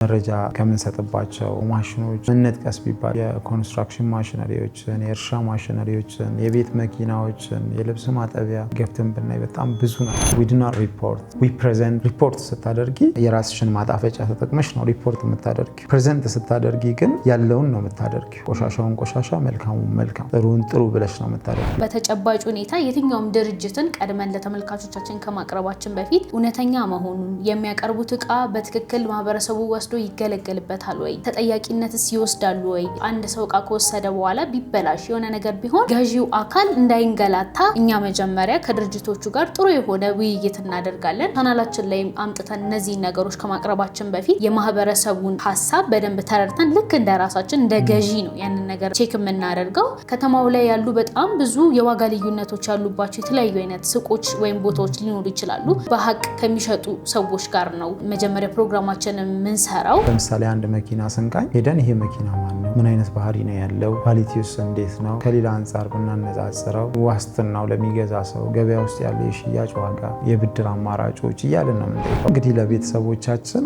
መረጃ ከምንሰጥባቸው ማሽኖች መነጥቀስ ቢባል የኮንስትራክሽን ማሽነሪዎችን፣ የእርሻ ማሽነሪዎችን፣ የቤት መኪናዎችን፣ የልብስ ማጠቢያ ገብተን ብናይ በጣም ብዙ ናቸው። we do not report we present ሪፖርት ስታደርጊ የራስሽን ማጣፈጫ ተጠቅመሽ ነው ሪፖርት የምታደርጊ። ፕሬዘንት ስታደርጊ ግን ያለውን ነው የምታደርጊ። ቆሻሻውን ቆሻሻ፣ መልካሙን መልካም፣ ጥሩን ጥሩ ብለሽ ነው የምታደርጊ። በተጨባጭ ሁኔታ የትኛውም ድርጅትን ቀድመን ለተመልካቾቻችን ከማቅረባችን በፊት እውነተኛ መሆኑን የሚያቀርቡት ዕቃ በትክክል ማህበረሰቡ ወስዶ ይገለገልበታል ወይ? ተጠያቂነትስ ይወስዳሉ ወይ? አንድ ሰው ዕቃ ከወሰደ በኋላ ቢበላሽ የሆነ ነገር ቢሆን ገዢው አካል እንዳይንገላታ እኛ መጀመሪያ ከድርጅቶቹ ጋር ጥሩ የሆነ ውይይት እናደርጋለን። ቻናላችን ላይ አምጥተን እነዚህ ነገሮች ከማቅረባችን በፊት የማህበረሰቡን ሀሳብ በደንብ ተረድተን ልክ እንደ ራሳችን እንደ ገዢ ነው ያንን ነገር ቼክ የምናደርገው። ከተማው ላይ ያሉ በጣም ብዙ የዋጋ ልዩነቶች ያሉባቸው የተለያዩ አይነት ሱቆች ወይም ቦታዎች ሊኖሩ ይችላሉ። በሀቅ ከሚሸጡ ሰዎች ጋር ነው መጀመሪያ ፕሮግራማችንን የምንሰራው። ለምሳሌ አንድ መኪና ስንቃኝ ሄደን ይሄ መኪና ማን ነው? ምን አይነት ባህሪ ነው ያለው? ኳሊቲውስ እንዴት ነው? ከሌላ አንጻር ብናነጻጽረው ዋስትናው ለሚገዛ ሰው፣ ገበያ ውስጥ ያለው የሽያጭ ዋጋ፣ የብድር አማራጮች እያልን ነው የምንጠይቀው። እንግዲህ ለቤተሰቦቻችን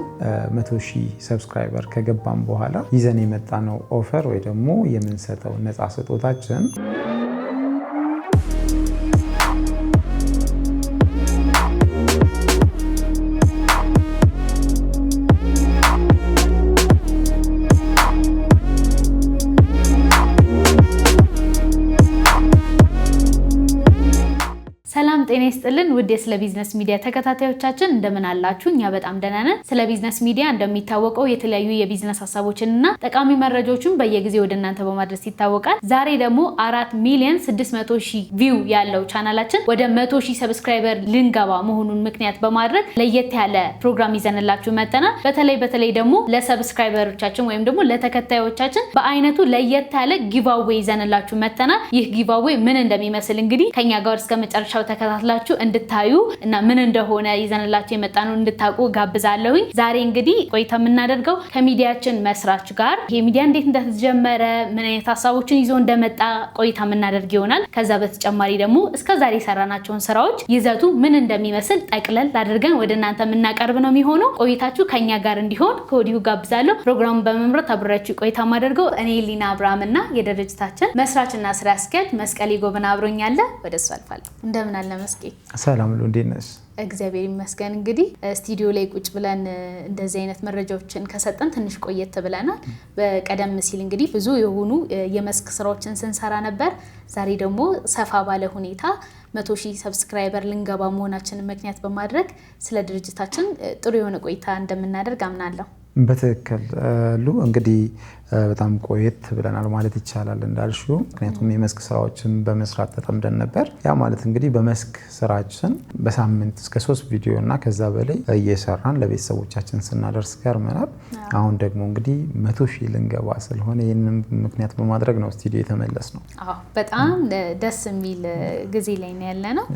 100,000 ሰብስክራይበር ከገባም በኋላ ይዘን የመጣነው ኦፈር ወይ ደግሞ የምንሰጠው ነፃ ስጦታችን ጤና ይስጥልን ውድ የስለ ቢዝነስ ሚዲያ ተከታታዮቻችን እንደምን አላችሁ? እኛ በጣም ደህና ነን። ስለ ቢዝነስ ሚዲያ እንደሚታወቀው የተለያዩ የቢዝነስ ሀሳቦችንና ጠቃሚ መረጃዎችን በየጊዜው ወደ እናንተ በማድረስ ይታወቃል። ዛሬ ደግሞ 4,600,000 ቪው ያለው ቻናላችን ወደ 100,000 ሰብስክራይበር ልንገባ መሆኑን ምክንያት በማድረግ ለየት ያለ ፕሮግራም ይዘንላችሁ መጥተናል። በተለይ ደግሞ ለሰብስክራይበሮቻችን ወይም ደግሞ ለተከታዮቻችን በአይነቱ ለየት ያለ ጊቫዌይ ይዘንላችሁ መጥተናል። ይህ ጊቫዌይ ምን እንደሚመስል እንግዲህ ከኛ ጋር እስከ መጨረሻው ተከታትላችሁ እንድታዩ እና ምን እንደሆነ ይዘንላችሁ የመጣነው እንድታውቁ ጋብዛለሁኝ። ዛሬ እንግዲህ ቆይታ የምናደርገው ከሚዲያችን መስራች ጋር ይሄ ሚዲያ እንዴት እንደተጀመረ ምን አይነት ሀሳቦችን ይዞ እንደመጣ ቆይታ የምናደርግ ይሆናል። ከዛ በተጨማሪ ደግሞ እስከዛሬ የሰራናቸውን ስራዎች ይዘቱ ምን እንደሚመስል ጠቅለል አድርገን ወደ እናንተ የምናቀርብ ነው የሚሆነው። ቆይታችሁ ከኛ ጋር እንዲሆን ከወዲሁ ጋብዛለሁ። ፕሮግራሙን በመምራት አብራችሁ ቆይታ ማደርገው እኔ ሊና አብርሃምና የድርጅታችን መስራችና ስራ አስኪያጅ መስቀሌ ጎበና አብሮኛለ። ወደሱ አልፋለሁ። እንደምን አለ መስቀሌ? ሰላም ሉ እንዴት ነሽ? እግዚአብሔር ይመስገን። እንግዲህ ስቱዲዮ ላይ ቁጭ ብለን እንደዚህ አይነት መረጃዎችን ከሰጠን ትንሽ ቆየት ብለናል። በቀደም ሲል እንግዲህ ብዙ የሆኑ የመስክ ስራዎችን ስንሰራ ነበር። ዛሬ ደግሞ ሰፋ ባለ ሁኔታ 100,000 ሰብስክራይበር ልንገባ መሆናችንን ምክንያት በማድረግ ስለ ድርጅታችን ጥሩ የሆነ ቆይታ እንደምናደርግ አምናለሁ። በትክክል ሉ እንግዲህ በጣም ቆየት ብለናል ማለት ይቻላል እንዳልሽው። ምክንያቱም የመስክ ስራዎችን በመስራት ተጠምደን ነበር። ያ ማለት እንግዲህ በመስክ ስራችን በሳምንት እስከ 3 ቪዲዮ እና ከዛ በላይ እየሰራን ለቤተሰቦቻችን ስናደርስ ከርመናል። አሁን ደግሞ እንግዲህ 100,000 ልንገባ ስለሆነ ይህንን ምክንያት በማድረግ ነው ስቱዲዮ የተመለስ ነው። በጣም ደስ የሚል ጊዜ ላይ ነው ያለ ነው።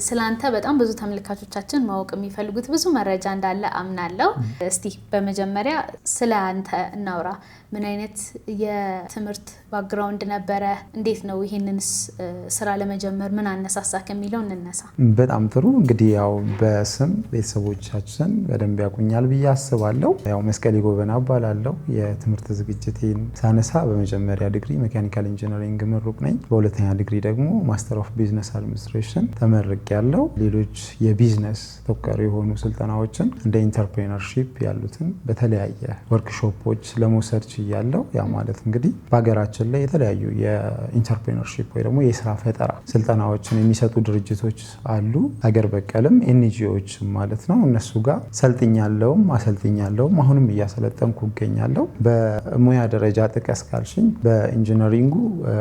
ስላንተ በጣም ብዙ ተመልካቾቻችን ማወቅ የሚፈልጉት ብዙ መረጃ እንዳለ አምናለሁ። እስቲ በመጀመሪያ ስለ አንተ እናውራ። ምን አይነት የትምህርት ባክግራውንድ ነበረ? እንዴት ነው ይሄንንስ ስራ ለመጀመር ምን አነሳሳ ከሚለው እንነሳ። በጣም ጥሩ። እንግዲህ ያው በስም ቤተሰቦቻችን በደንብ ያቁኛል ብዬ አስባለሁ። ያው መስቀሌ ጎበና እባላለሁ። የትምህርት ዝግጅቴን ሳነሳ በመጀመሪያ ዲግሪ ሜካኒካል ኢንጂነሪንግ ምሩቅ ነኝ። በሁለተኛ ዲግሪ ደግሞ ማስተር ኦፍ ቢዝነስ አድሚኒስትሬሽን ያለው ሌሎች የቢዝነስ ተኮር የሆኑ ስልጠናዎችን እንደ ኢንተርፕሬነርሺፕ ያሉትን በተለያየ ወርክሾፖች ለመውሰድ ችያለሁ። ያ ማለት እንግዲህ በሀገራችን ላይ የተለያዩ የኢንተርፕሬነርሺፕ ወይ ደግሞ የስራ ፈጠራ ስልጠናዎችን የሚሰጡ ድርጅቶች አሉ። ሀገር በቀልም ኤንጂኦዎች ማለት ነው። እነሱ ጋር ሰልጥኛለሁም አሰልጥኛለሁም አሁንም እያሰለጠንኩ እገኛለሁ። በሙያ ደረጃ ጥቀስ ካልሽኝ በኢንጂነሪንጉ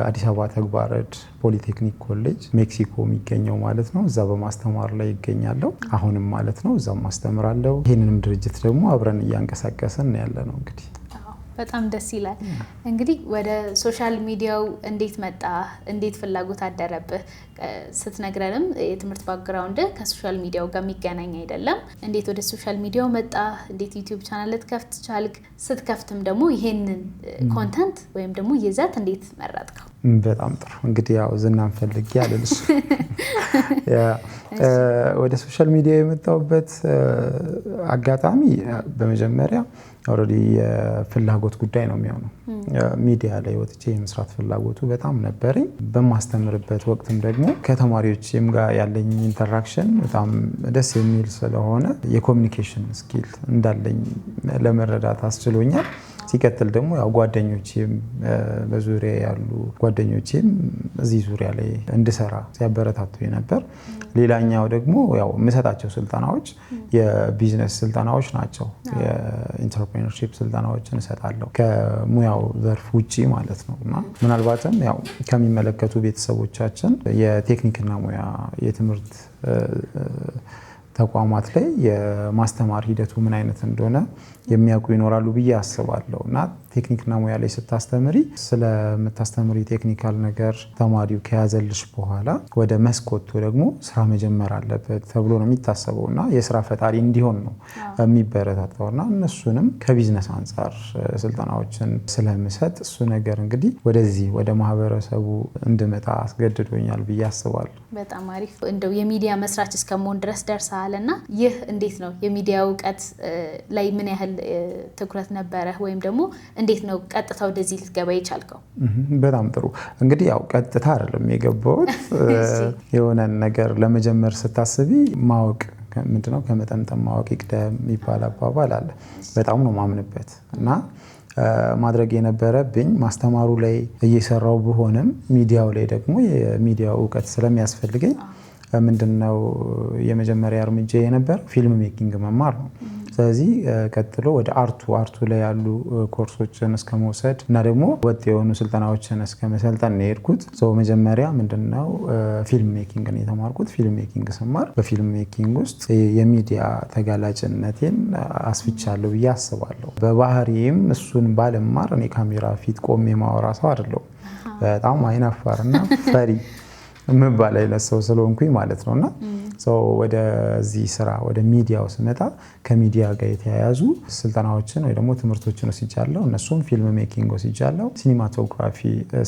አዲስ አበባ ተግባረድ ፖሊቴክኒክ ኮሌጅ ሜክሲኮ የሚገኘው ማለት ነው። እዛ በማስተማር ላይ ይገኛለሁ አሁንም ማለት ነው። እዛም ማስተምራለሁ። ይህንንም ድርጅት ደግሞ አብረን እያንቀሳቀስን ያለ ነው። እንግዲህ በጣም ደስ ይላል። እንግዲህ ወደ ሶሻል ሚዲያው እንዴት መጣ? እንዴት ፍላጎት አደረብህ? ስትነግረንም የትምህርት ባክግራውንድ ከሶሻል ሚዲያው ጋር የሚገናኝ አይደለም። እንዴት ወደ ሶሻል ሚዲያው መጣ? እንዴት ዩቲዩብ ቻናል ልትከፍት ቻልክ? ስትከፍትም ደግሞ ይሄንን ኮንተንት ወይም ደግሞ ይዘት እንዴት መረጥከው? በጣም ጥሩ። እንግዲህ ያው ዝናን ፈልጌ አልልሽ። ወደ ሶሻል ሚዲያ የመጣሁበት አጋጣሚ በመጀመሪያ ኦልሬዲ የፍላጎት ጉዳይ ነው የሚሆነው። ሚዲያ ላይ ወጥቼ የመስራት ፍላጎቱ በጣም ነበረኝ። በማስተምርበት ወቅትም ደግሞ ከተማሪዎችም ጋር ያለኝ ኢንተራክሽን በጣም ደስ የሚል ስለሆነ የኮሚኒኬሽን ስኪል እንዳለኝ ለመረዳት አስችሎኛል። ሲቀጥል ደግሞ ያው ጓደኞቼም በዙሪያ ያሉ ጓደኞቼም እዚህ ዙሪያ ላይ እንድሰራ ሲያበረታቱኝ ነበር። ሌላኛው ደግሞ ያው የምሰጣቸው ስልጠናዎች የቢዝነስ ስልጠናዎች ናቸው። የኢንተርፕሬነርሺፕ ስልጠናዎችን እሰጣለሁ ከሙያው ዘርፍ ውጪ ማለት ነው። እና ምናልባትም ያው ከሚመለከቱ ቤተሰቦቻችን የቴክኒክና ሙያ የትምህርት ተቋማት ላይ የማስተማር ሂደቱ ምን አይነት እንደሆነ የሚያውቁ ይኖራሉ ብዬ አስባለሁ። እና ቴክኒክና ሙያ ላይ ስታስተምሪ ስለምታስተምሪ ቴክኒካል ነገር ተማሪው ከያዘልሽ በኋላ ወደ መስኮቱ ደግሞ ስራ መጀመር አለበት ተብሎ ነው የሚታሰበው እና የስራ ፈጣሪ እንዲሆን ነው የሚበረታታው። እና እነሱንም ከቢዝነስ አንጻር ስልጠናዎችን ስለምሰጥ እሱ ነገር እንግዲህ ወደዚህ ወደ ማህበረሰቡ እንድመጣ አስገድዶኛል ብዬ አስባለሁ። በጣም አሪፍ። እንደው የሚዲያ መስራች እስከመሆን ድረስ ደርሰሃል እና ይህ እንዴት ነው? የሚዲያ እውቀት ላይ ምን ያህል ትኩረት ነበረ ወይም ደግሞ እንዴት ነው ቀጥታ ወደዚህ ልትገባ የቻልከው? በጣም ጥሩ። እንግዲህ ያው ቀጥታ አይደለም የገባሁት። የሆነን ነገር ለመጀመር ስታስቢ ማወቅ ምንድነው ከመጠምጠም ማወቅ ይቅደም የሚባል አባባል አለ። በጣም ነው ማምንበት እና ማድረግ የነበረብኝ ማስተማሩ ላይ እየሰራው ብሆንም ሚዲያው ላይ ደግሞ የሚዲያው እውቀት ስለሚያስፈልገኝ ምንድነው የመጀመሪያ እርምጃ የነበረው ፊልም ሜኪንግ መማር ነው። ስለዚህ ቀጥሎ ወደ አርቱ ላይ ያሉ ኮርሶችን እስከ መውሰድ እና ደግሞ ወጥ የሆኑ ስልጠናዎችን እስከ መሰልጠን ነው የሄድኩት። መጀመሪያ ምንድነው ፊልም ሜኪንግ ነው የተማርኩት። ፊልም ሜኪንግ ስማር በፊልም ሜኪንግ ውስጥ የሚዲያ ተጋላጭነቴን አስፍቻለሁ ብዬ አስባለሁ። በባህሪም እሱን ባለማር እኔ ካሜራ ፊት ቆሜ ማወራ ሰው አይደለሁም። በጣም አይናፋርና ፈሪ የምባል አይነት ሰው ስለሆንኩኝ ማለት ነው። እና ወደዚህ ስራ ወደ ሚዲያው ስመጣ ከሚዲያ ጋር የተያያዙ ስልጠናዎችን ወይ ደግሞ ትምህርቶችን ወስጃለሁ። እነሱም ፊልም ሜኪንግ ወስጃለሁ፣ ሲኒማቶግራፊ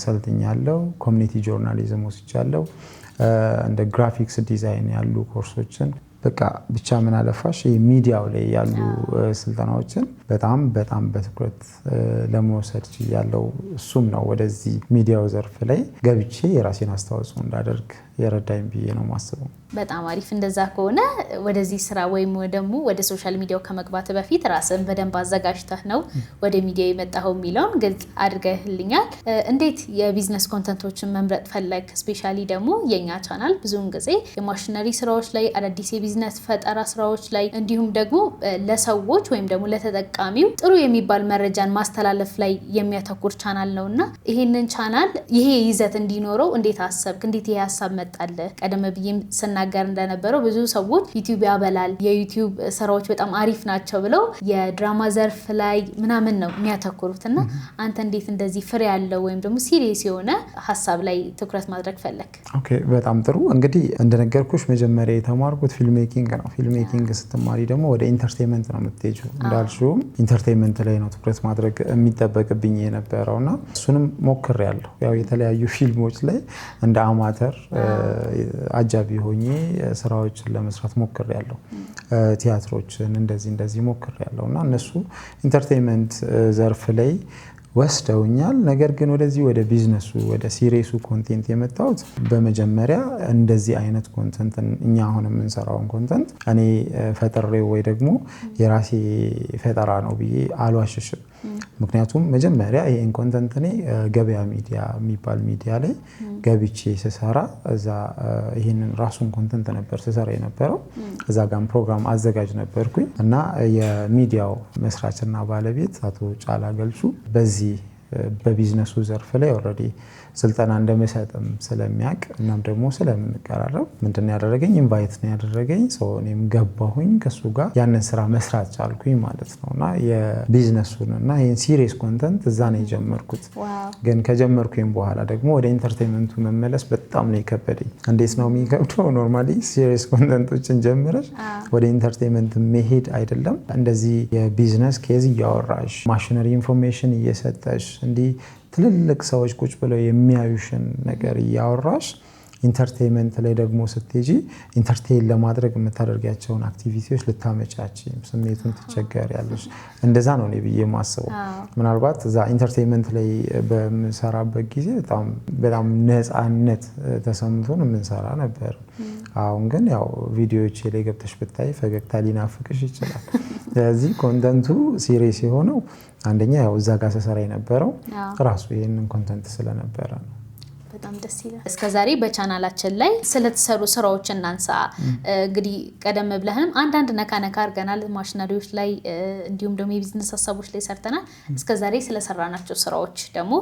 ሰልጥኛለሁ፣ ኮሚኒቲ ጆርናሊዝም ወስጃለሁ፣ እንደ ግራፊክስ ዲዛይን ያሉ ኮርሶችን በቃ ብቻ ምን አለፋሽ ሚዲያው ላይ ያሉ ስልጠናዎችን በጣም በትኩረት ለመውሰድ ያለው እሱም ነው ወደዚህ ሚዲያው ዘርፍ ላይ ገብቼ የራሴን አስተዋጽኦ እንዳደርግ የረዳኝ ብዬ ነው ማስበው። በጣም አሪፍ። እንደዛ ከሆነ ወደዚህ ስራ ወይም ደግሞ ወደ ሶሻል ሚዲያው ከመግባት በፊት ራስን በደንብ አዘጋጅተህ ነው ወደ ሚዲያ የመጣኸው የሚለውን ግልጽ አድርገህልኛል። እንዴት የቢዝነስ ኮንተንቶችን መምረጥ ፈለግ? ስፔሻሊ ደግሞ የኛ ቻናል ብዙውን ጊዜ የማሽነሪ ስራዎች ላይ፣ አዳዲስ የቢዝነስ ፈጠራ ስራዎች ላይ እንዲሁም ደግሞ ለሰዎች ወይም ደግሞ ለተጠቃሚው ጥሩ የሚባል መረጃን ማስተላለፍ ላይ የሚያተኩር ቻናል ነውና ይሄንን ቻናል ይሄ ይዘት እንዲኖረው እንዴት አሰብክ? እንዴት ይሄ ሀሳብ መጣልህ? ቀደም ብዬም ስናገር እንደነበረው ብዙ ሰዎች ዩቲዩብ ያበላል፣ የዩቲዩብ ስራዎች በጣም አሪፍ ናቸው ብለው የድራማ ዘርፍ ላይ ምናምን ነው የሚያተኩሩት እና አንተ እንዴት እንደዚህ ፍሬ ያለው ወይም ደግሞ ሲሪየስ የሆነ ሀሳብ ላይ ትኩረት ማድረግ ፈለክ? ኦኬ፣ በጣም ጥሩ። እንግዲህ እንደነገርኩሽ መጀመሪያ የተማርኩት ፊልም ሜኪንግ ነው። ፊልም ሜኪንግ ስትማሪ ደግሞ ወደ ኢንተርቴንመንት ነው የምትሄጂው። እንዳልሽውም ኢንተርቴንመንት ላይ ነው ትኩረት ማድረግ የሚጠበቅብኝ የነበረውና እሱንም ሞክሬያለሁ። ያው የተለያዩ ፊልሞች ላይ እንደ አማተር አጃቢ ሆኜ ስራዎችን ለመስራት ሞክሬያለሁ። ቲያትሮችን እንደዚህ ሞክሬያለሁ እና እነሱ ኢንተርቴንመንት ዘርፍ ላይ ወስደውኛል። ነገር ግን ወደዚህ ወደ ቢዝነሱ ወደ ሲሪየሱ ኮንቴንት የመጣሁት በመጀመሪያ እንደዚህ አይነት ኮንተንት እኛ አሁን የምንሰራውን ኮንተንት እኔ ፈጠሬው ወይ ደግሞ የራሴ ፈጠራ ነው ብዬ አልዋሽሽም። ምክንያቱም መጀመሪያ ይሄን ኮንተንት እኔ ገበያ ሚዲያ የሚባል ሚዲያ ላይ ገብቼ ስሰራ እዛ ይሄንን ራሱን ኮንተንት ነበር ስሰራ የነበረው። እዛ ጋር ፕሮግራም አዘጋጅ ነበርኩኝ እና የሚዲያው መስራችና ባለቤት አቶ ጫላ ገልቹ በዚህ በቢዝነሱ ዘርፍ ላይ ኦልሬዲ ስልጠና እንደምሰጥም ስለሚያውቅ እናም ደግሞ ስለምንቀራረብ ምንድን ያደረገኝ ኢንቫይት ነው ያደረገኝ። እኔም ገባሁኝ ከሱ ጋር ያንን ስራ መስራት ቻልኩኝ ማለት ነው። እና የቢዝነሱን እና ይህን ሲሪየስ ኮንተንት እዛ ነው የጀመርኩት። ግን ከጀመርኩኝ በኋላ ደግሞ ወደ ኢንተርቴንመንቱ መመለስ በጣም ነው የከበደኝ። እንዴት ነው የሚከብደው? ኖርማሊ ሲሪየስ ኮንተንቶችን ጀምረሽ ወደ ኢንተርቴንመንት መሄድ አይደለም እንደዚህ የቢዝነስ ኬዝ እያወራሽ ማሽነሪ ኢንፎርሜሽን እየሰጠሽ እንዲህ ትልልቅ ሰዎች ቁጭ ብለው የሚያዩሽን ነገር እያወራሽ ኢንተርቴይንመንት ላይ ደግሞ ስትሄጂ ኢንተርቴይን ለማድረግ የምታደርጊያቸውን አክቲቪቲዎች ልታመጫችም ስሜቱን ትቸገሪያለሽ። እንደዛ ነው እኔ ብዬ የማስበው። ምናልባት እዛ ኢንተርቴይንመንት ላይ በምሰራበት ጊዜ በጣም ነፃነት ተሰምቶን የምንሰራ ነበር። አሁን ግን ያው ቪዲዮዎች ላይ ገብተሽ ብታይ ፈገግታ ሊናፍቅሽ ይችላል። ስለዚህ ኮንተንቱ ሲሪየስ የሆነው አንደኛ ያው እዛ ጋር ስሰራ የነበረው ራሱ ይሄንን ኮንተንት ስለነበረ ነው። በጣም ደስ ይላል። እስከዛሬ በቻናላችን ላይ ስለተሰሩ ስራዎች እናንሳ። እንግዲህ ቀደም ብለህንም አንዳንድ ነካ አድርገናል፣ ማሽነሪዎች ላይ እንዲሁም ደግሞ የቢዝነስ ሀሳቦች ላይ ሰርተናል። እስከዛሬ ስለሰራናቸው ስራዎች ደግሞ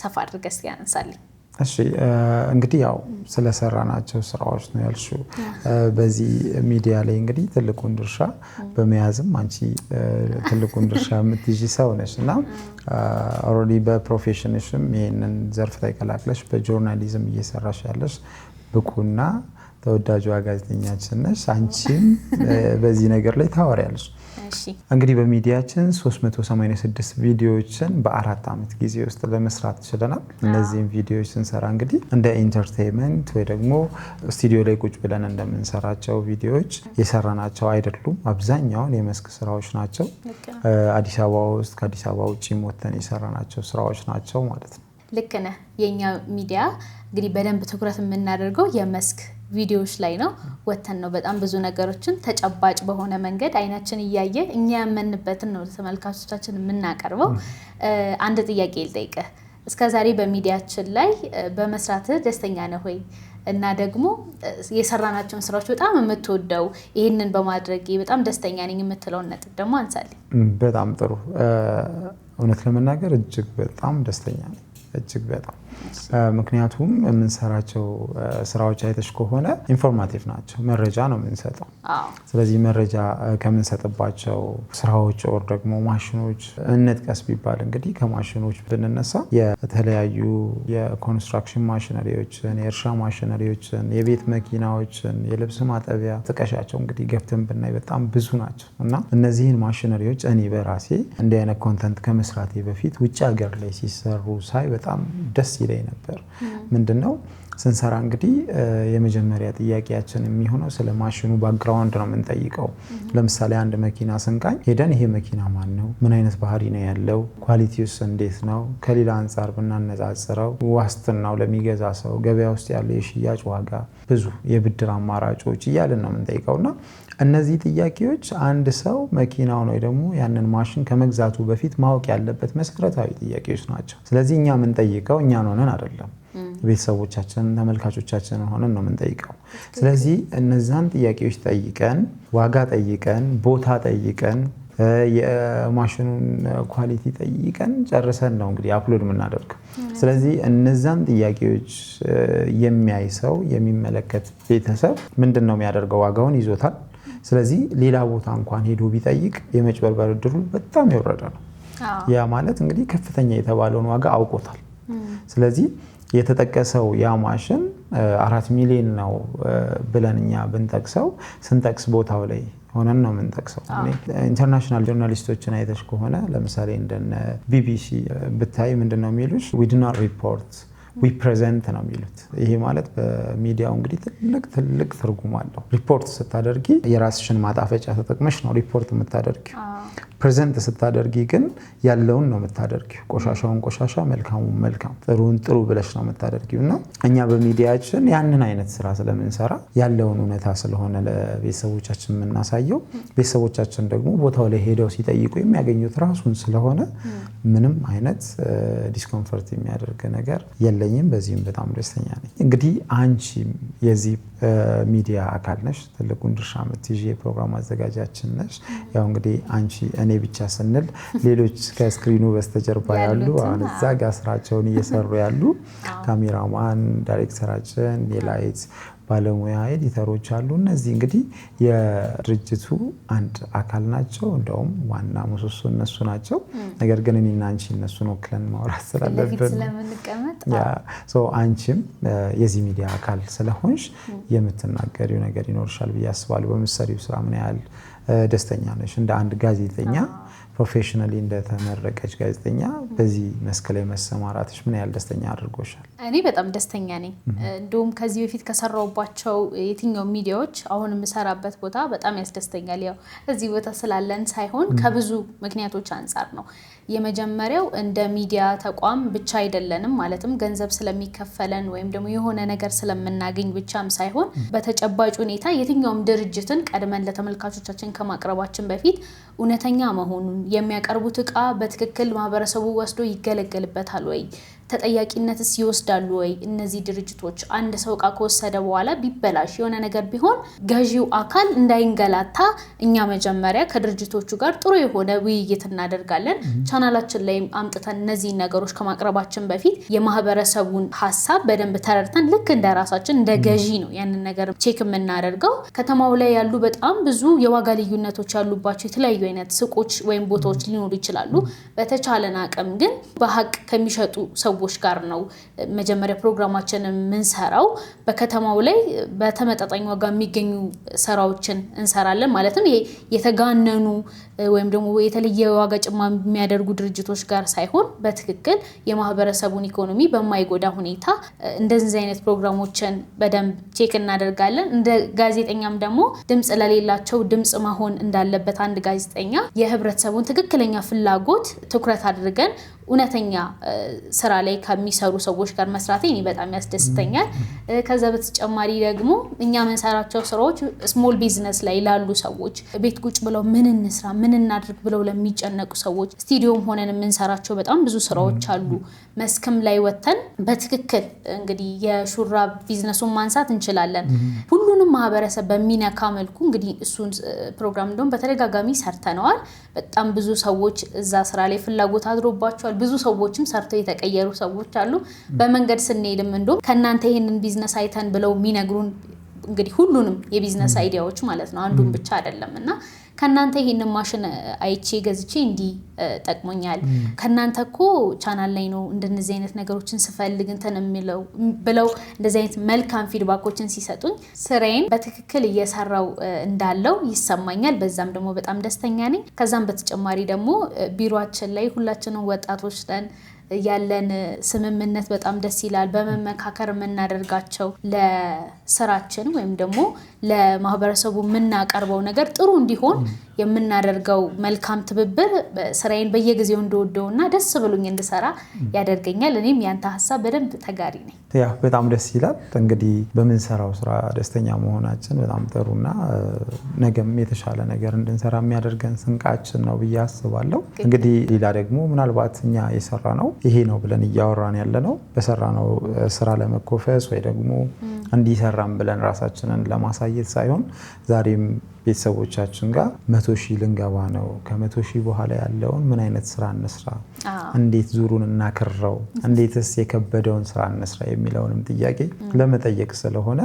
ሰፋ አድርገህ እስኪ ያነሳልኝ። እሺ እንግዲህ ያው ስለሰራናቸው ስራዎች ነው ያልሽው። በዚህ ሚዲያ ላይ እንግዲህ ትልቁን ድርሻ በመያዝም አንቺ ትልቁን ድርሻ የምትይዢ ሰው ነሽ እና ኦልሬዲ በፕሮፌሽንሽም ይሄንን ዘርፍ ተቀላቅለሽ በጆርናሊዝም እየሰራሽ ያለሽ ብቁና ተወዳጇ ጋዜጠኛችን ነሽ። አንቺም በዚህ ነገር ላይ ታወሪያለሽ። እንግዲህ በሚዲያችን 386 ቪዲዮዎችን በ4 ዓመት ጊዜ ውስጥ ለመስራት ችለናል። እነዚህን ቪዲዮዎች ስንሰራ እንግዲህ እንደ ኢንተርቴይንመንት ወይ ደግሞ ስቱዲዮ ላይ ቁጭ ብለን እንደምንሰራቸው ቪዲዮዎች የሰራናቸው አይደሉም። አብዛኛውን የመስክ ስራዎች ናቸው። አዲስ አበባ ውስጥ ከአዲስ አበባ ውጭ ወጥተን የሰራናቸው ስራዎች ናቸው ማለት ነው። ልክ ነህ። የኛ ሚዲያ እንግዲህ በደንብ ትኩረት የምናደርገው የመስክ ቪዲዮዎች ላይ ነው። ወተን ነው በጣም ብዙ ነገሮችን ተጨባጭ በሆነ መንገድ አይናችን እያየ እኛ ያመንበትን ነው ተመልካቾቻችን የምናቀርበው። አንድ ጥያቄ ልጠይቅህ። እስከዛሬ በሚዲያችን ላይ በመስራት ደስተኛ ነህ ወይ? እና ደግሞ የሰራናቸውን ስራዎች በጣም የምትወደው ይህንን በማድረግ በጣም ደስተኛ ነኝ የምትለውን ነጥብ ደግሞ አንሳልኝ። በጣም ጥሩ። እውነት ለመናገር እጅግ በጣም ደስተኛ ነኝ። እጅግ በጣም ምክንያቱም የምንሰራቸው ስራዎች አይተሽ ከሆነ ኢንፎርማቲቭ ናቸው። መረጃ ነው የምንሰጠው። ስለዚህ መረጃ ከምንሰጥባቸው ስራዎች ወር ደግሞ ማሽኖች እንጥቀስ ቢባል እንግዲህ ከማሽኖች ብንነሳ የተለያዩ የኮንስትራክሽን ማሽነሪዎችን፣ የእርሻ ማሽነሪዎችን፣ የቤት መኪናዎችን፣ የልብስ ማጠቢያ ጥቀሻቸው እንግዲህ ገብተን ብናይ በጣም ብዙ ናቸው እና እነዚህን ማሽነሪዎች እኔ በራሴ እንዲህ አይነት ኮንተንት ከመስራቴ በፊት ውጭ ሀገር ላይ ሲሰሩ ሳይ በጣም ደስ ይለኝ ነበር። ምንድነው ስንሰራ እንግዲህ የመጀመሪያ ጥያቄያችን የሚሆነው ስለ ማሽኑ ባክግራውንድ ነው የምንጠይቀው። ለምሳሌ አንድ መኪና ስንቃኝ ሄደን ይሄ መኪና ማን ነው? ምን አይነት ባህሪ ነው ያለው? ኳሊቲውስ እንዴት ነው? ከሌላ አንጻር ብናነጻጽረው ዋስትናው ለሚገዛ ሰው፣ ገበያ ውስጥ ያለው የሽያጭ ዋጋ፣ ብዙ የብድር አማራጮች እያልን ነው የምንጠይቀውና እነዚህ ጥያቄዎች አንድ ሰው መኪናውን ወይ ደግሞ ያንን ማሽን ከመግዛቱ በፊት ማወቅ ያለበት መሰረታዊ ጥያቄዎች ናቸው። ስለዚህ እኛ የምንጠይቀው እኛን ሆነን አይደለም፣ ቤተሰቦቻችን ተመልካቾቻችን ሆነን ነው የምንጠይቀው። ስለዚህ እነዛን ጥያቄዎች ጠይቀን ዋጋ ጠይቀን ቦታ ጠይቀን የማሽኑን ኳሊቲ ጠይቀን ጨርሰን ነው እንግዲህ አፕሎድ የምናደርገው። ስለዚህ እነዛን ጥያቄዎች የሚያይ ሰው የሚመለከት ቤተሰብ ምንድን ነው የሚያደርገው? ዋጋውን ይዞታል። ስለዚህ ሌላ ቦታ እንኳን ሄዶ ቢጠይቅ የመጭበርበር እድሉ በጣም የወረደ ነው። ያ ማለት እንግዲህ ከፍተኛ የተባለውን ዋጋ አውቆታል። ስለዚህ የተጠቀሰው ያ ማሽን 4 ሚሊዮን ነው ብለን እኛ ብንጠቅሰው ስንጠቅስ ቦታው ላይ ሆነን ነው የምንጠቅሰው። ኢንተርናሽናል ጆርናሊስቶችን አይተሽ ከሆነ ለምሳሌ እንደነ ቢቢሲ ብታይ ምንድነው የሚሉሽ? ዊ ዱ ኖት ሪፖርት ዊ ፕሬዘንት ነው የሚሉት። ይሄ ማለት በሚዲያው እንግዲህ ትልቅ ትርጉም አለው። ሪፖርት ስታደርጊ የራስሽን ማጣፈጫ ተጠቅመሽ ነው ሪፖርት የምታደርጊው። ፕሬዘንት ስታደርጊ ግን ያለውን ነው የምታደርጊው። ቆሻሻውን ቆሻሻ፣ መልካሙን መልካም፣ ጥሩን ጥሩ ብለሽ ነው የምታደርጊው እና እኛ በሚዲያችን ያንን አይነት ስራ ስለምንሰራ ያለውን እውነታ ስለሆነ ለቤተሰቦቻችን የምናሳየው፣ ቤተሰቦቻችን ደግሞ ቦታው ላይ ሄደው ሲጠይቁ የሚያገኙት ራሱን ስለሆነ ምንም አይነት ዲስኮምፈርት የሚያደርግ ነገር የለኝም። በዚህም በጣም ደስተኛ ነኝ። እንግዲህ አንቺም የዚህ ሚዲያ አካል ነሽ፣ ትልቁን ድርሻ የምትይዢ የፕሮግራም አዘጋጃችን ነሽ። ያው እንግዲህ አንቺ እኔ ብቻ ስንል ሌሎች ከስክሪኑ በስተጀርባ ያሉ አሁን እዛ ጋር ስራቸውን እየሰሩ ያሉ ካሜራማን፣ ዳይሬክተራችን፣ የላይት ባለሙያ ኤዲተሮች አሉ። እነዚህ እንግዲህ የድርጅቱ አንድ አካል ናቸው። እንደውም ዋና ምሰሶ እነሱ ናቸው። ነገር ግን እኔና አንቺ እነሱን ወክለን ማውራት ስላለብን አንቺም የዚህ ሚዲያ አካል ስለሆንሽ የምትናገሪው ነገር ይኖርሻል ብዬ አስባለሁ። በምትሰሪው ስራ ምን ያህል ደስተኛ ነሽ? እንደ አንድ ጋዜጠኛ ፕሮፌሽናሊ እንደተመረቀች ጋዜጠኛ በዚህ መስክ ላይ መሰማራትሽ ምን ያህል ደስተኛ አድርጎሻል? እኔ በጣም ደስተኛ ነኝ። እንዲሁም ከዚህ በፊት ከሰራሁባቸው የትኛው ሚዲያዎች አሁን የምሰራበት ቦታ በጣም ያስደስተኛል። ያው እዚህ ቦታ ስላለን ሳይሆን ከብዙ ምክንያቶች አንጻር ነው። የመጀመሪያው እንደ ሚዲያ ተቋም ብቻ አይደለንም፣ ማለትም ገንዘብ ስለሚከፈለን ወይም ደግሞ የሆነ ነገር ስለምናገኝ ብቻም ሳይሆን በተጨባጭ ሁኔታ የትኛውም ድርጅትን ቀድመን ለተመልካቾቻችን ከማቅረባችን በፊት እውነተኛ መሆኑን የሚያቀርቡት እቃ በትክክል ማህበረሰቡ ወስዶ ይገለገልበታል ወይ፣ ተጠያቂነትስ ይወስዳሉ ወይ? እነዚህ ድርጅቶች አንድ ሰው እቃ ከወሰደ በኋላ ቢበላሽ የሆነ ነገር ቢሆን ገዢው አካል እንዳይንገላታ እኛ መጀመሪያ ከድርጅቶቹ ጋር ጥሩ የሆነ ውይይት እናደርጋለን። ቻናላችን ላይ አምጥተን እነዚህ ነገሮች ከማቅረባችን በፊት የማህበረሰቡን ሀሳብ በደንብ ተረድተን ልክ እንደ ራሳችን እንደ ገዢ ነው ያንን ነገር ቼክ የምናደርገው። ከተማው ላይ ያሉ በጣም ብዙ የዋጋ ልዩነቶች ያሉባቸው የተለያዩ አይነት ሱቆች ወይም ቦታዎች ሊኖሩ ይችላሉ። በተቻለን አቅም ግን በሀቅ ከሚሸጡ ሰዎች ጋር ነው መጀመሪያ ፕሮግራማችንን የምንሰራው። በከተማው ላይ በተመጣጣኝ ዋጋ የሚገኙ ስራዎችን እንሰራለን። ማለትም ይሄ የተጋነኑ ወይም ደግሞ የተለየ ዋጋ ጭማሪ የሚያደርጉ ድርጅቶች ጋር ሳይሆን በትክክል የማህበረሰቡን ኢኮኖሚ በማይጎዳ ሁኔታ እንደዚህ አይነት ፕሮግራሞችን በደንብ ቼክ እናደርጋለን። እንደ ጋዜጠኛም ደግሞ ድምጽ ለሌላቸው ድምጽ መሆን እንዳለበት አንድ ጋዜጠኛ የህብረተሰቡን ትክክለኛ ፍላጎት ትኩረት አድርገን እውነተኛ ስራ ላይ ከሚሰሩ ሰዎች ጋር መስራቴ እኔ በጣም ያስደስተኛል። ከዛ በተጨማሪ ደግሞ እኛ የምንሰራቸው ስራዎች ስሞል ቢዝነስ ላይ ላሉ ሰዎች ቤት ቁጭ ብለው ምን እንስራ ምን እናድርግ ብለው ለሚጨነቁ ሰዎች ስቱዲዮም ሆነን የምንሰራቸው በጣም ብዙ ስራዎች አሉ። መስክም ላይ ወተን በትክክል እንግዲህ የሹራብ ቢዝነሱን ማንሳት እንችላለን። ሁሉንም ማህበረሰብ በሚነካ መልኩ እንግዲህ እሱን ፕሮግራም እንደውም በተደጋጋሚ ሰርተነዋል። በጣም ብዙ ሰዎች እዛ ስራ ላይ ፍላጎት አድሮባቸዋል። ብዙ ሰዎችም ሰርተው የተቀየሩ ሰዎች አሉ። በመንገድ ስንሄድም እንደውም ከእናንተ ይሄንን ቢዝነስ አይተን ብለው የሚነግሩን እንግዲህ ሁሉንም የቢዝነስ አይዲያዎች ማለት ነው፣ አንዱን ብቻ አይደለም እና ከናንተ ይሄንን ማሽን አይቼ ገዝቼ እንዲ ጠቅሞኛል፣ ከናንተ እኮ ቻናል ላይ ነው እንደነዚህ አይነት ነገሮችን ስፈልግ እንትን የሚለው ብለው እንደዚህ አይነት መልካም ፊድባኮችን ሲሰጡኝ ስራዬን በትክክል እየሰራው እንዳለው ይሰማኛል። በዛም ደግሞ በጣም ደስተኛ ነኝ። ከዛም በተጨማሪ ደግሞ ቢሮአችን ላይ ሁላችንም ወጣቶች ነን። ያለን ስምምነት በጣም ደስ ይላል። በመመካከር የምናደርጋቸው ለስራችን ወይም ደግሞ ለማህበረሰቡ የምናቀርበው ነገር ጥሩ እንዲሆን የምናደርገው መልካም ትብብር ስራዬን በየጊዜው እንደወደውና ደስ ብሎኝ እንድሰራ ያደርገኛል። እኔም ያንተ ሀሳብ በደንብ ተጋሪ ነኝ። ያ በጣም ደስ ይላል። እንግዲህ በምንሰራው ስራ ደስተኛ መሆናችን በጣም ጥሩና ነገም የተሻለ ነገር እንድንሰራ የሚያደርገን ስንቃችን ነው ብዬ አስባለሁ። እንግዲህ ሌላ ደግሞ ምናልባት እኛ የሰራ ነው ይሄ ነው ብለን እያወራን ያለ ነው በሰራ ነው ስራ ለመኮፈስ ወይ ደግሞ እንዲሰራም ብለን ራሳችንን ለማሳየት ሳይሆን ዛሬም ቤተሰቦቻችን ጋር 100,000 ልንገባ ነው። ከ100,000 በኋላ ያለውን ምን አይነት ስራ እንስራ፣ እንዴት ዙሩን እናክረው፣ እንዴትስ የከበደውን ስራ እንስራ የሚለውንም ጥያቄ ለመጠየቅ ስለሆነ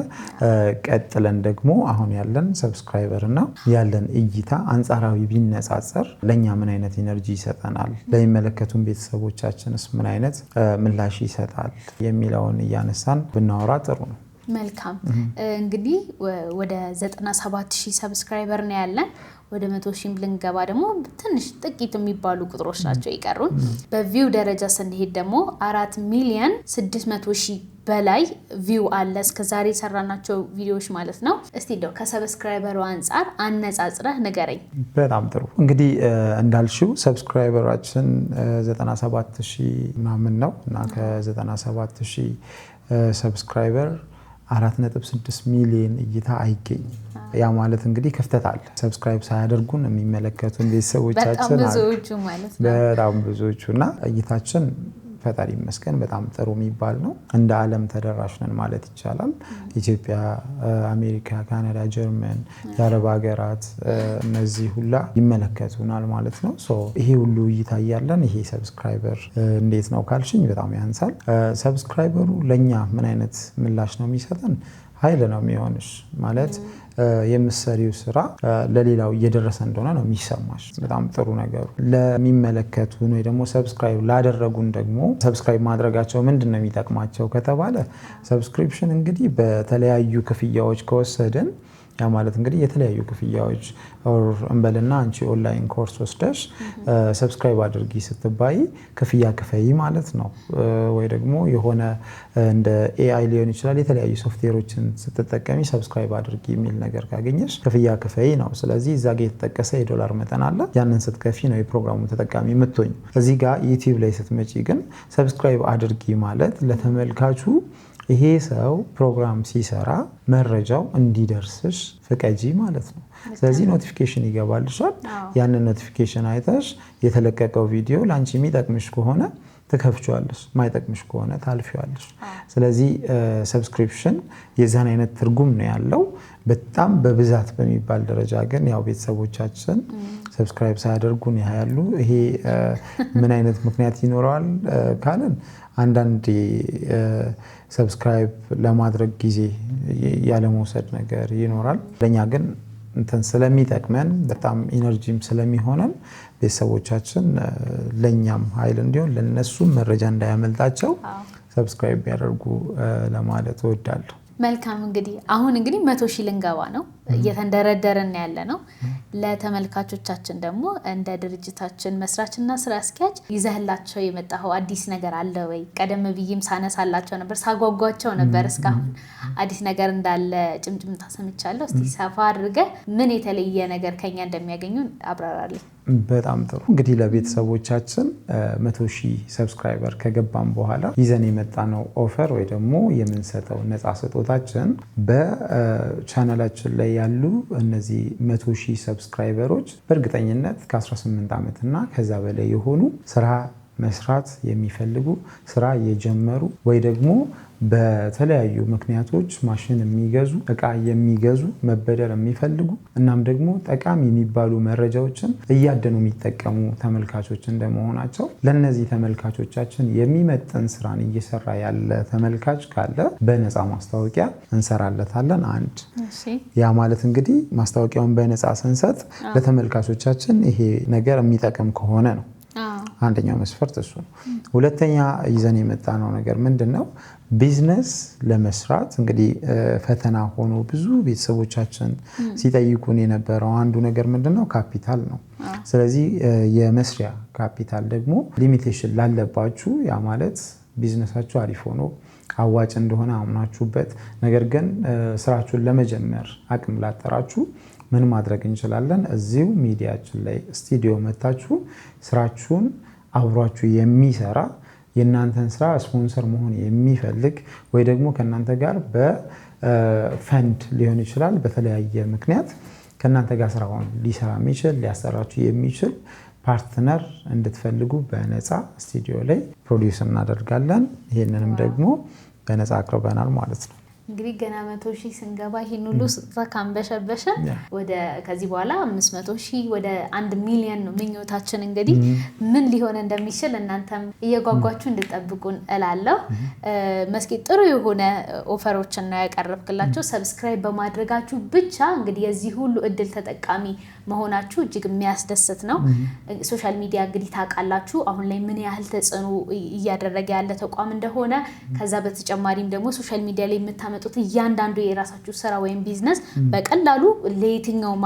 ቀጥለን ደግሞ አሁን ያለን ሰብስክራይበር እና ያለን እይታ አንጻራዊ ቢነጻጸር ለኛ ምን አይነት ኢነርጂ ይሰጠናል፣ ለሚመለከቱን ቤተሰቦቻችንስ ምን አይነት ምላሽ ይሰጣል የሚለውን እያነሳን ብናወራ ጥሩ ነው። መልካም እንግዲህ ወደ 97,000 ሰብስክራይበር ነው ያለን። ወደ 100,000 ልንገባ ደግሞ ትንሽ ጥቂት የሚባሉ ቁጥሮች ናቸው ይቀሩን። በቪው ደረጃ ስንሄድ ደግሞ 4,600,000 በላይ ቪው አለ እስከዛሬ የሰራናቸው ቪዲዮዎች ማለት ነው። እስቲ እንደው ከሰብስክራይበሩ አንጻር አነጻጽረህ ንገረኝ። በጣም ጥሩ። እንግዲህ እንዳልሽው ሰብስክራይበራችን 97,000 ምናምን ነው እና ከ97,000 ሰብስክራይበር 4.6 ሚሊዮን እይታ አይገኝም። ያ ማለት እንግዲህ ክፍተት አለ። ሰብስክራይብ ሳያደርጉን የሚመለከቱን ቤተሰቦቻችን በጣም ብዙዎቹ እና እይታችን ፈጣሪ ይመስገን በጣም ጥሩ የሚባል ነው። እንደ ዓለም ተደራሽ ነን ማለት ይቻላል። ኢትዮጵያ፣ አሜሪካ፣ ካናዳ፣ ጀርመን፣ የአረብ ሀገራት እነዚህ ሁላ ይመለከቱናል ማለት ነው። ይሄ ሁሉ እይታ ያለን ይሄ ሰብስክራይበር እንዴት ነው ካልሽኝ በጣም ያንሳል። ሰብስክራይበሩ ለኛ ምን አይነት ምላሽ ነው የሚሰጠን? ኃይል ነው የሚሆንሽ ማለት የምትሰሪው ስራ ለሌላው እየደረሰ እንደሆነ ነው የሚሰማሽ። በጣም ጥሩ ነገሩ ለሚመለከቱን ወይ ደግሞ ሰብስክራይብ ላደረጉን ደግሞ ሰብስክራይብ ማድረጋቸው ምንድነው የሚጠቅማቸው ከተባለ ሰብስክሪፕሽን እንግዲህ በተለያዩ ክፍያዎች ከወሰድን ያ ማለት እንግዲህ የተለያዩ ክፍያዎች እንበልና አንቺ ኦንላይን ኮርስ ወስደሽ ሰብስክራይብ አድርጊ ስትባይ ክፍያ ክፈይ ማለት ነው። ወይ ደግሞ የሆነ እንደ AI ሊሆን ይችላል የተለያዩ ሶፍትዌሮችን ስትጠቀሚ ሰብስክራይብ አድርጊ የሚል ነገር ካገኘሽ ክፍያ ክፈይ ነው። ስለዚህ እዛ ጋር የተጠቀሰ የዶላር መጠን አለ። ያንን ስትከፊ ነው የፕሮግራሙ ተጠቃሚ የምትሆኝ። እዚህ ጋር ዩቲዩብ ላይ ስትመጪ ግን ሰብስክራይብ አድርጊ ማለት ለተመልካቹ ይሄ ሰው ፕሮግራም ሲሰራ መረጃው እንዲደርስሽ ፍቀጂ ማለት ነው። ስለዚህ ኖቲፊኬሽን ይገባልሻል። ያንን ኖቲፊኬሽን አይተሽ የተለቀቀው ቪዲዮ ላንቺ የሚጠቅምሽ ከሆነ ትከፍቺዋለሽ፣ ማይጠቅምሽ ከሆነ ታልፊዋለሽ። ስለዚህ ሰብስክሪፕሽን የዛን አይነት ትርጉም ነው ያለው። በጣም በብዛት በሚባል ደረጃ ግን ያው ቤተሰቦቻችን ሰብስክራይብ ሳያደርጉን ያያሉ። ይሄ ምን አይነት ምክንያት ይኖረዋል ካልን አንዳንድ ሰብስክራይብ ለማድረግ ጊዜ ያለመውሰድ ነገር ይኖራል። ለኛ ግን እንትን ስለሚጠቅመን በጣም ኢነርጂም ስለሚሆነን ቤተሰቦቻችን ለኛም ኃይል እንዲሆን ለነሱም መረጃ እንዳያመልጣቸው ሰብስክራይብ ቢያደርጉ ለማለት እወዳለሁ። መልካም እንግዲህ አሁን 100,000 ልንገባ ነው፣ እየተንደረደረን ያለ ነው። ለተመልካቾቻችን ደግሞ እንደ ድርጅታችን መስራችና ስራ አስኪያጅ ይዘህላቸው የመጣው አዲስ ነገር አለ ወይ? ቀደም ብዬም ሳነሳላቸው ነበር፣ ሳጓጓቸው ነበር። እስካሁን አዲስ ነገር እንዳለ ጭምጭምታ ሰምቻለሁ። እስቲ ሰፋ አድርገህ ምን የተለየ ነገር ከኛ እንደሚያገኙ አብራራልኝ። በጣም ጥሩ። እንግዲህ ለቤተሰቦቻችን 100,000 ሰብስክራይበር ከገባን በኋላ ይዘን የመጣነው ኦፈር ወይ ደግሞ የምንሰጠው ነፃ ስጦታችን በቻናላችን ላይ ያሉ እነዚህ 100,000 ሰብስክራይበሮች በእርግጠኝነት ከ18 ዓመት እና ከዛ በላይ የሆኑ ስራ መስራት የሚፈልጉ ስራ የጀመሩ ወይ ደግሞ በተለያዩ ምክንያቶች ማሽን የሚገዙ እቃ የሚገዙ መበደር የሚፈልጉ እናም ደግሞ ጠቃሚ የሚባሉ መረጃዎችን እያደኑ የሚጠቀሙ ተመልካቾች እንደመሆናቸው ለነዚህ ተመልካቾቻችን የሚመጥን ስራን እየሰራ ያለ ተመልካች ካለ በነፃ ማስታወቂያ እንሰራለታለን። አንድ ያ ማለት እንግዲህ ማስታወቂያውን በነፃ ስንሰጥ ለተመልካቾቻችን ይሄ ነገር የሚጠቅም ከሆነ ነው። አንደኛው መስፈርት እሱ ነው። ሁለተኛ ይዘን የመጣነው ነገር ምንድነው? ቢዝነስ ለመስራት እንግዲህ ፈተና ሆኖ ብዙ ቤተሰቦቻችን ሲጠይቁን የነበረው አንዱ ነገር ምንድነው? ካፒታል ነው። ስለዚህ የመስሪያ ካፒታል ደግሞ ሊሚቴሽን ላለባችሁ፣ ያ ማለት ቢዝነሳችሁ አሪፍ ሆኖ አዋጭ እንደሆነ አምናችሁበት ነገር ግን ስራችሁን ለመጀመር አቅም ላጠራችሁ ምን ማድረግ እንችላለን? እዚሁ ሚዲያችን ላይ ስቱዲዮ መታችሁ ስራችሁን አብሯችሁ የሚሰራ የእናንተን ስራ ስፖንሰር መሆን የሚፈልግ ወይ ደግሞ ከእናንተ ጋር በፈንድ ሊሆን ይችላል በተለያየ ምክንያት ከእናንተ ጋር ስራውን ሊሰራ የሚችል ሊያሰራችሁ የሚችል ፓርትነር እንድትፈልጉ በነፃ ስቱዲዮ ላይ ፕሮዲውስ እናደርጋለን። ይህንንም ደግሞ በነፃ አቅርበናል ማለት ነው። እንግዲህ ገና 100,000 ስንገባ ይሄን ሁሉ ካንበሸበሸ ወደ ከዚህ በኋላ 500,000 ወደ 1 ሚሊዮን ነው ምኞታችን። እንግዲህ ምን ሊሆን እንደሚችል እናንተም እየጓጓችሁ እንድጠብቁን እላለሁ። መስኪ ጥሩ የሆነ ኦፈሮችን ነው ያቀርብክላችሁ። ሰብስክራይብ በማድረጋችሁ ብቻ እንግዲህ የዚህ ሁሉ እድል ተጠቃሚ መሆናችሁ እጅግ የሚያስደስት ነው። ሶሻል ሚዲያ እንግዲህ ታውቃላችሁ አሁን ላይ ምን ያህል ተጽዕኖ እያደረገ ያለ ተቋም እንደሆነ፣ ከዛ በተጨማሪም ደግሞ ሶሻል ሚዲያ ላይ የምታመጡት እያንዳንዱ የራሳችሁ ስራ ወይም ቢዝነስ በቀላሉ ለየትኛውም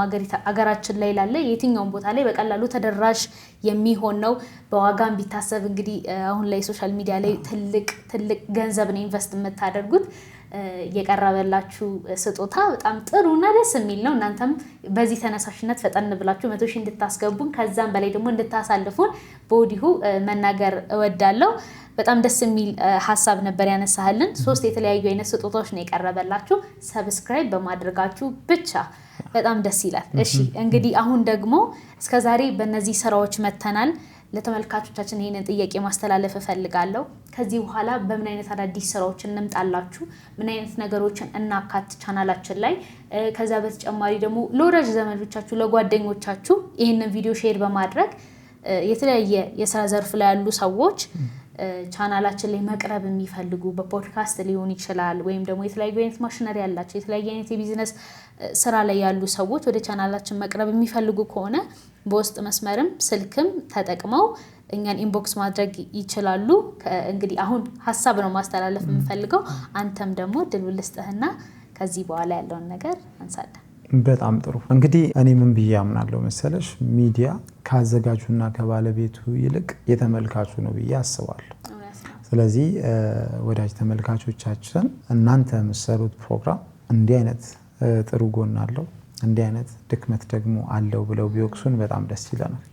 አገራችን ላይ ላለ የትኛውም ቦታ ላይ በቀላሉ ተደራሽ የሚሆን ነው። በዋጋም ቢታሰብ እንግዲህ አሁን ላይ ሶሻል ሚዲያ ላይ ትልቅ ገንዘብ ነው ኢንቨስት የምታደርጉት። የቀረበላችሁ ስጦታ በጣም ጥሩና ደስ የሚል ነው። እናንተም በዚህ ተነሳሽነት ፈጠን ብላችሁ 100,000 እንድታስገቡን ከዛም በላይ ደግሞ እንድታሳልፉን በወዲሁ መናገር እወዳለሁ። በጣም ደስ የሚል ሀሳብ ነበር ያነሳህልን። 3 የተለያዩ አይነት ስጦታዎች ነው የቀረበላችሁ ሰብስክራይብ በማድረጋችሁ ብቻ። በጣም ደስ ይላል። እሺ እንግዲህ አሁን ደግሞ እስከዛሬ በእነዚህ ስራዎች መተናል። ለተመልካቾቻችን ይሄንን ጥያቄ ማስተላለፍ እፈልጋለሁ። ከዚህ በኋላ በምን አይነት አዳዲስ ስራዎችን እንምጣላችሁ? ምን አይነት ነገሮችን እናካት ቻናላችን ላይ? ከዛ በተጨማሪ ደግሞ ለወዳጅ ዘመዶቻችሁ ለጓደኞቻችሁ ይሄንን ቪዲዮ ሼር በማድረግ የተለያየ የስራ ዘርፍ ላይ ያሉ ሰዎች ቻናላችን ላይ መቅረብ የሚፈልጉ በፖድካስት ሊሆን ይችላል ወይም ደግሞ የተለያዩ አይነት ማሽነሪ ያላቸው የተለያየ አይነት የቢዝነስ ስራ ላይ ያሉ ሰዎች ወደ ቻናላችን መቅረብ የሚፈልጉ ከሆነ በውስጥ መስመርም ስልክም ተጠቅመው እኛን ኢንቦክስ ማድረግ ይችላሉ። እንግዲህ አሁን ሀሳብ ነው ማስተላለፍ የምፈልገው። አንተም ደግሞ ድል ልስጥህና ከዚህ በኋላ ያለውን ነገር አንሳለን። በጣም ጥሩ። እንግዲህ እኔ ምን ብዬ አምናለሁ መሰለሽ፣ ሚዲያ ካዘጋጁና ከባለቤቱ ይልቅ የተመልካቹ ነው ብዬ አስባለሁ። ስለዚህ ወዳጅ ተመልካቾቻችን እናንተ የምትሰሩት ፕሮግራም እንዲህ አይነት ጥሩ ጎን አለው፣ እንዲህ አይነት ድክመት ደግሞ አለው ብለው ቢወቅሱን በጣም ደስ ይለናል።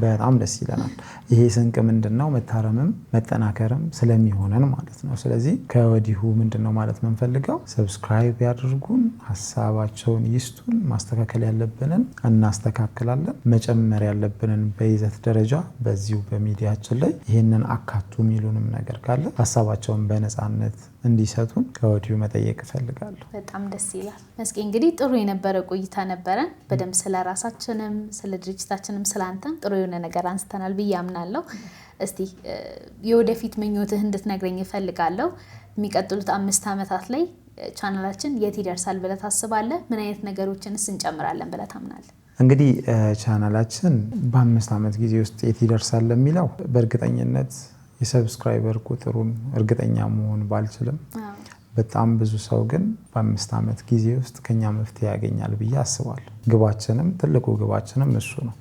በጣም ደስ ይለናል። ይሄ ስንቅ ምንድነው መታረምም መጠናከርም ስለሚሆነን ማለት ነው። ስለዚህ ከወዲሁ ምንድነው ማለት የምንፈልገው፣ ሰብስክራይብ ያድርጉን፣ ሀሳባቸውን ይስጡን፣ ማስተካከል ያለብንን እናስተካክላለን፣ መጨመር ያለብንን በይዘት ደረጃ በዚሁ በሚዲያችን ላይ ይህንን አካቱ የሚሉንም ነገር ካለ ሀሳባቸውን በነፃነት እንዲሰጡን ከወዲሁ መጠየቅ እፈልጋለሁ። በጣም ደስ ይላል። መስኪ እንግዲህ ጥሩ የነበረ ቆይታ ነበረን። በደንብ ስለ ራሳችንም ስለ ድርጅታችንም ስለ አንተም ጥሩ የሆነ ነገር አንስተናል ብዬ አምናለሁ። እስቲ የወደፊት ምኞትህ እንድትነግረኝ እፈልጋለሁ። የሚቀጥሉት 5 ዓመታት ላይ ቻናላችን የት ይደርሳል ብለህ ታስባለህ? ምን አይነት ነገሮችንስ እንጨምራለን ብለህ ታምናለህ? እንግዲህ ቻናላችን በ5 ዓመት ጊዜ ውስጥ የት ይደርሳል ለሚለው በእርግጠኝነት የሰብስክራይበር ቁጥሩን እርግጠኛ መሆን ባልችልም በጣም ብዙ ሰው ግን በ5 ዓመት ጊዜ ውስጥ ከኛ መፍትሄ ያገኛል ብዬ አስባለሁ። ግባችንም ትልቁ ግባችንም እሱ ነው።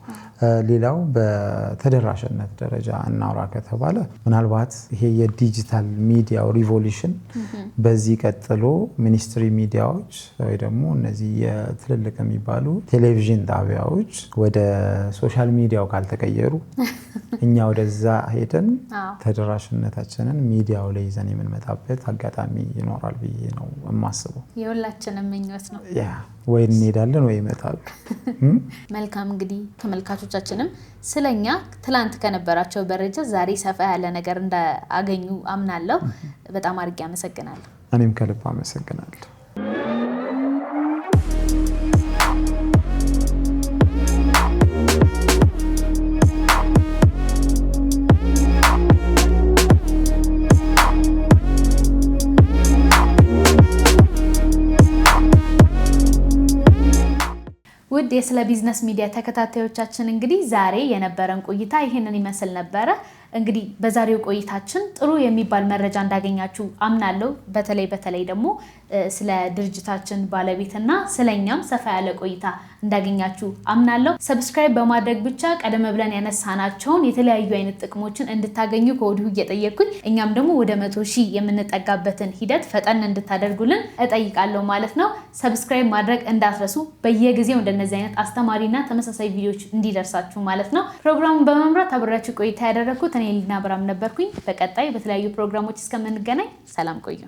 ሌላው በተደራሽነት ደረጃ እናውራ ከተባለ ምናልባት ይሄ የዲጂታል ሚዲያው ሪቮሉሽን በዚህ ቀጥሎ ሚኒስትሪ ሚዲያዎች ወይ ደግሞ እነዚህ የትልልቅ የሚባሉ ቴሌቪዥን ጣቢያዎች ወደ ሶሻል ሚዲያው ካልተቀየሩ እኛ ወደዛ ሄደን ተደራሽነታችንን ሚዲያው ላይ ይዘን የምንመጣበት አጋጣሚ ይኖራል ብዬ ነው የማስበው። የሁላችንም ምኞት ነው። ወይ እንሄዳለን ወይ ይመጣሉ። መልካም። እንግዲህ ተመልካቾቻችንም ስለኛ ትላንት ከነበራቸው መረጃ ዛሬ ሰፋ ያለ ነገር እንዳገኙ አምናለሁ። በጣም አድርጌ አመሰግናለሁ። እኔም ከልብ አመሰግናለሁ። ውድ የስለ ቢዝነስ ሚዲያ ተከታታዮቻችን እንግዲህ ዛሬ የነበረን ቆይታ ይሄንን ይመስል ነበረ። እንግዲህ በዛሬው ቆይታችን ጥሩ የሚባል መረጃ እንዳገኛችሁ አምናለሁ። በተለይ ደግሞ ስለ ድርጅታችን ባለቤትና ስለኛም ሰፋ ያለ ቆይታ እንዳገኛችሁ አምናለሁ። ሰብስክራይብ በማድረግ ብቻ ቀደም ብለን ያነሳናቸውን የተለያዩ አይነት ጥቅሞችን እንድታገኙ ከወዲሁ እየጠየቅኩኝ እኛም ደግሞ ወደ 100,000 የምንጠጋበትን ሂደት ፈጠን እንድታደርጉልን እጠይቃለሁ ማለት ነው። ሰብስክራይብ ማድረግ እንዳትረሱ። በየጊዜው እንደነዚህ አይነት አስተማሪና ተመሳሳይ ቪዲዮዎች እንዲደርሳችሁ ማለት ነው። ፕሮግራሙን በመምራት አብራችሁ ቆይታ ያደረኩት እኔ ሊና ብራም ነበርኩኝ። በቀጣይ በተለያዩ ፕሮግራሞች እስከምንገናኝ ሰላም ቆዩ።